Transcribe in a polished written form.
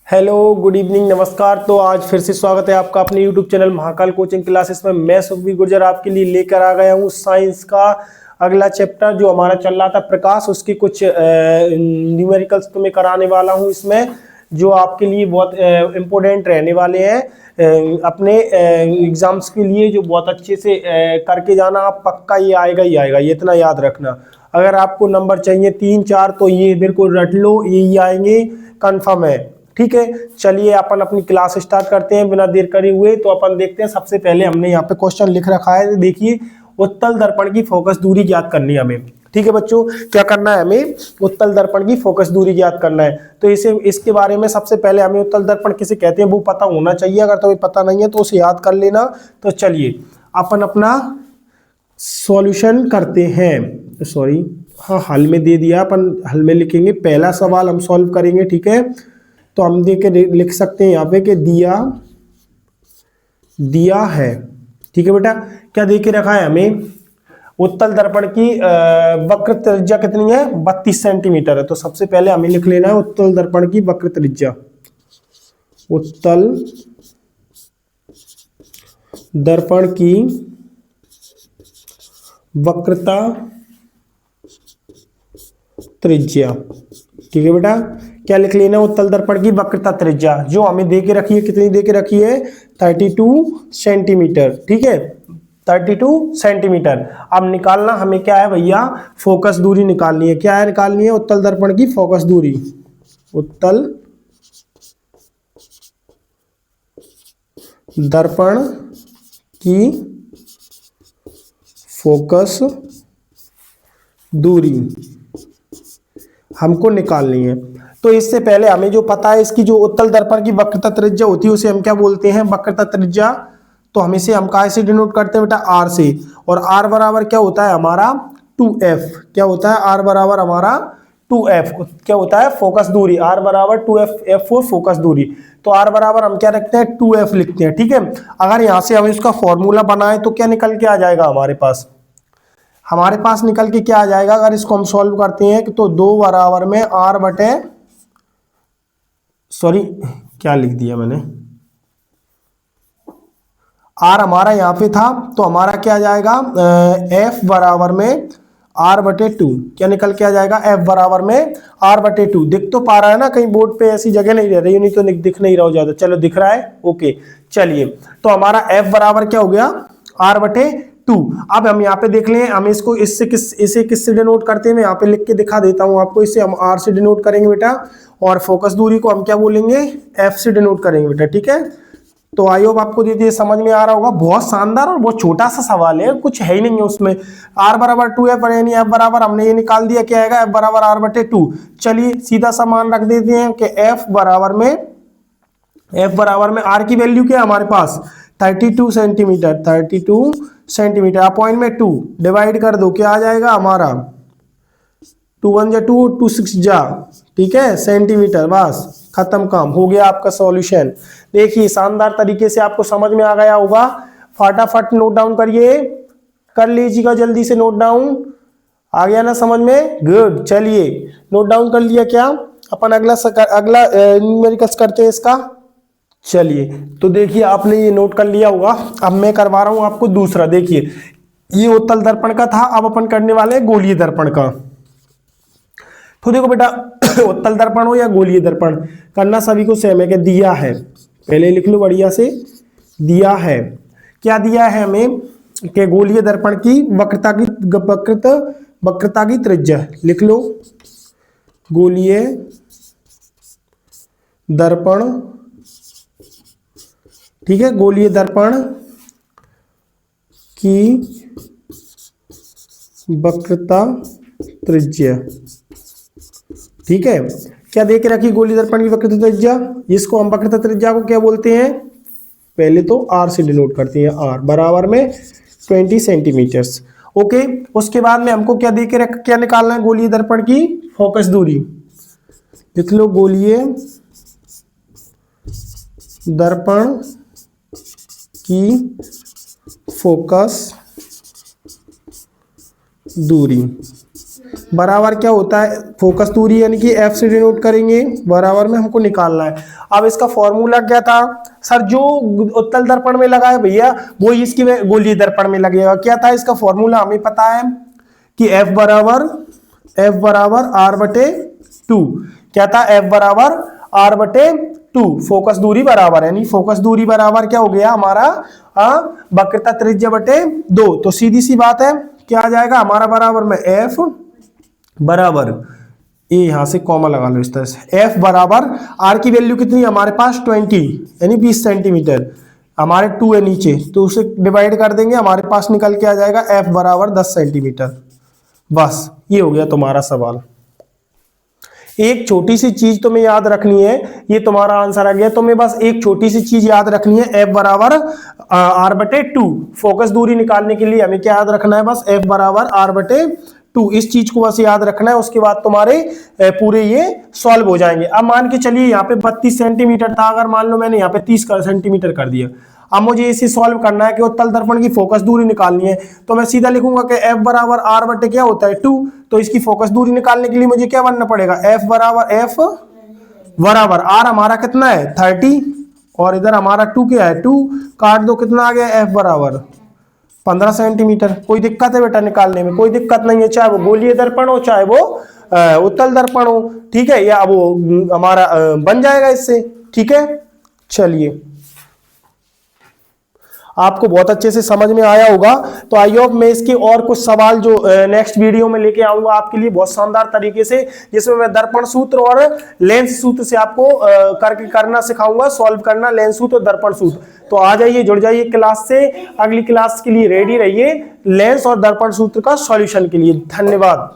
Hello, good evening, नमस्कार। तो आज फिर से स्वागत है आपका अपने YouTube channel Mahakal coaching classes में। मैं सुखबीर गुर्जर आपके लिए लेकर आ गया हूँ साइंस का अगला चैप्टर जो हमारा चल रहा था प्रकाश, उसकी कुछ न्यूमेरिकल्स तुम्हें कराने वाला हूँ इसमें, जो आपके लिए बहुत इम्पोर्टेंट रहने वाले हैं अपने एग्जाम्स के लिए, जो बहुत अच्छे से करके जाना। आप पक्का ये आएगा ही आएगा, ये इतना याद रखना। अगर आपको नंबर चाहिए 3-4 तो ये बिल्कुल रट लो, यही आएंगे, कंफर्म है। ठीक है, चलिए अपन अपनी क्लास स्टार्ट करते हैं बिना देर करे हुए। तो अपन देखते हैं, सबसे पहले हमने यहाँ पे क्वेश्चन लिख रखा है, देखिए उत्तल दर्पण की फोकस दूरी ज्ञात करनी है हमें। ठीक है बच्चों, क्या करना है हमें? उत्तल दर्पण की फोकस दूरी ज्ञात करना है। तो इसे इसके बारे में सबसे पहले हमें उत्तल दर्पण किसे कहते हैं वो पता होना चाहिए। अगर तुम्हें पता नहीं है तो उसे याद कर लेना। तो चलिए अपन अपना सॉल्यूशन करते हैं। सॉरी, हाँ हल में दे दिया, अपन हल में लिखेंगे। पहला सवाल हम सॉल्व करेंगे, ठीक है। तो हम देख के लिख सकते हैं यहाँ पे कि दिया है। ठीक है बेटा, क्या दे के रखा है हमें? उत्तल दर्पण की वक्र त्रिज्या कितनी है? 32 सेंटीमीटर है। तो सबसे पहले हमें लिख लेना है उत्तल दर्पण की वक्र त्रिज्या। उत्तल दर्पण की वक्रता त्रिज्या। ठीक है बेटा, क्या लिख लेना? उत्तल दर्पण की वक्रता त्रिज्या, जो हमें दे के रखी है। कितनी दे के रखी है? 32 सेंटीमीटर। ठीक है, 32 सेंटीमीटर। अब निकालना हमें क्या है भैया? फोकस दूरी निकालनी है। क्या है निकालनी है? उत्तल दर्पण की फोकस दूरी। उत्तल दर्पण की फोकस दूरी हमको निकालनी है। तो इससे पहले हमें जो पता है, इसकी जो उत्तल दर्पण की वक्रता त्रिज्या होती है उसे हम क्या बोलते हैं? वक्रता त्रिज्या। तो हम इसे हम कहाँ से डिनोट करते हैं बेटा? आर से। और आर बराबर क्या होता है हमारा? 2f। क्या होता है? आर बराबर हमारा 2f। क्या होता है? फोकस दूरी। आर बराबर 2f, f हो फोकस दूरी। तो आर बराबर हम क्या रखते हैं? 2f लिखते हैं। ठीक है, अगर यहाँ से हम इसका फॉर्मूला बनाए तो क्या निकल के आ जाएगा हमारे पास? हमारे पास निकल के क्या आ जाएगा अगर इसको हम सॉल्व करते हैं? तो 2 बराबर में आर बटे, सॉरी क्या लिख दिया मैंने, आर हमारा यहाँ पे था तो हमारा क्या आ जाएगा? एफ बराबर में आर बटे 2। क्या निकल के आ जाएगा? एफ बराबर में आर बटे 2। दिख तो पा रहा है ना? कहीं बोर्ड पे ऐसी जगह नहीं रह रही, नहीं तो दिख नहीं रहा हो ज्यादा। चलो दिख रहा है, ओके। चलिए, तो हमारा एफ बराबर क्या हो गया? आर बटे 2। अब हम यहाँ पे देख लें, हम इसको इसे किससे डिनोट करते हैं? मैं यहाँ पे लिख के दिखा देता हूँ आपको। इसे हम आर से डिनोट करेंगे बेटा, और फोकस दूरी को हम क्या बोलेंगे? एफ से डिनोट करेंगे बेटा। ठीक है, तो आई होप आपको दीजिए समझ में आ रहा होगा। बहुत शानदार और बहुत छोटा सा सवाल है, कुछ है ही नहीं है उसमें। आर बराबर 2f, यानी एफ बराबर हमने ये निकाल दिया, क्या आएगा? एफ बराबर आर बटे 2। चलिए सीधा सा मान रख देते हैं कि एफ बराबर में आर की वैल्यू क्या है हमारे पास? 32 सेंटीमीटर। 32 सेंटीमीटर अपॉइंट में 2 डिवाइड कर दो, क्या आ जाएगा हमारा? 2 1 जा 2, 2 6 जा, ठीक है, सेंटीमीटर। बस खत्म, काम हो गया आपका सॉल्यूशन। देखिए शानदार तरीके से आपको समझ में आ गया होगा। फटाफट नोट डाउन करिए, कर लीजिएगा जल्दी से नोट डाउन। आ गया ना समझ में? गुड। चलिए नोट डाउन कर लिया क्या? अपन अगला न्यूमेरिकल्स करते हैं इसका। चलिए, तो देखिए आपने ये नोट कर लिया होगा। अब मैं करवा रहा हूं आपको दूसरा। देखिए ये उत्तल दर्पण का था, अब अपन करने वाले हैं गोलीय दर्पण का। तो देखो बेटा, उत्तल दर्पण हो या गोलीय दर्पण, करना सभी को सेम है कि दिया है। पहले लिख लो बढ़िया से, दिया है। क्या दिया है हमें? कि गोलीय दर्पण की वक्रता की त्रिज्या। लिख लो, गोलीय दर्पण, ठीक है, गोलीय दर्पण की वक्रता त्रिज्या। ठीक है, क्या देख रखी? गोलीय दर्पण की वक्रता त्रिज्या। इसको हम वक्रता त्रिज्या को क्या बोलते हैं? पहले तो आर से डिनोट करते हैं। आर बराबर में 20 सेंटीमीटर्स। ओके, उसके बाद में हमको क्या देख रख, क्या निकालना है? गोलीय दर्पण की फोकस दूरी। लिख लो, गोलीय दर्पण की फोकस दूरी। बराबर क्या होता है, फोकस दूरी यानी कि एफ से डिनोट करेंगे, बराबर में हमको निकालना है। अब इसका फॉर्मूला क्या था सर, जो उत्तल दर्पण में लगा है भैया वो इसकी गोलीय दर्पण में लगेगा। क्या था इसका फॉर्मूला, हमें पता है कि एफ बराबर आर बटे 2। क्या था, एफ बराबर आर बटे 2, फोकस दूरी बराबर, यानी फोकस दूरी बराबर क्या हो गया हमारा, वक्रता त्रिज्या बटे 2। तो सीधी सी बात है क्या आ जाएगा हमारा, बराबर में एफ बराबर, ये यहां से कॉमा लगा लो इस तरह से, एफ बराबर आर की वैल्यू कितनी है हमारे पास 20 यानी 20 सेंटीमीटर, हमारे 2 है नीचे तो उसे डिवाइड कर देंगे, हमारे पास निकल के आ जाएगा एफ बराबर 10 सेंटीमीटर। बस ये हो गया तुम्हारा सवाल। एक छोटी सी चीज तुम्हें याद रखनी है, ये तुम्हारा आंसर आ गया। तुम्हें बस एक छोटी सी चीज याद रखनी है, एफ बराबर आर बटे 2। फोकस दूरी निकालने के लिए हमें क्या याद रखना है, बस एफ बराबर आर बटे 2, इस चीज को बस याद रखना है। उसके बाद तुम्हारे पूरे ये सॉल्व हो जाएंगे। अब मान के चलिए यहाँ पे 32 सेंटीमीटर था, अगर मान लो मैंने यहाँ पे 30 सेंटीमीटर कर दिया। अब मुझे इसे सॉल्व करना है कि उत्तल दर्पण की फोकस दूरी निकालनी है, तो मैं सीधा लिखूंगा कि एफ बराबर आर बटे क्या होता है 2। तो इसकी फोकस दूरी निकालने के लिए मुझे क्या बनना पड़ेगा, एफ बराबर आर हमारा कितना है 30 और इधर हमारा 2 क्या है 2, काट दो कितना आ गया, एफ बराबर 15 सेंटीमीटर। कोई दिक्कत है बेटा निकालने में, कोई दिक्कत नहीं है, चाहे वो गोलीय दर्पण हो चाहे वो उत्तल दर्पण हो, ठीक है, या वो हमारा बन जाएगा इससे, ठीक है। चलिए आपको बहुत अच्छे से समझ में आया होगा। तो आई होप मैं इसके और कुछ सवाल जो नेक्स्ट वीडियो में लेके आऊंगा आपके लिए बहुत शानदार तरीके से, जिसमें मैं दर्पण सूत्र और लेंस सूत्र से आपको करना सिखाऊंगा, सॉल्व करना लेंस सूत्र और दर्पण सूत्र। तो आ जाइए, जुड़ जाइए क्लास से, अगली क्लास के लिए रेडी रहिए लेंस और दर्पण सूत्र का सॉल्यूशन के लिए। धन्यवाद।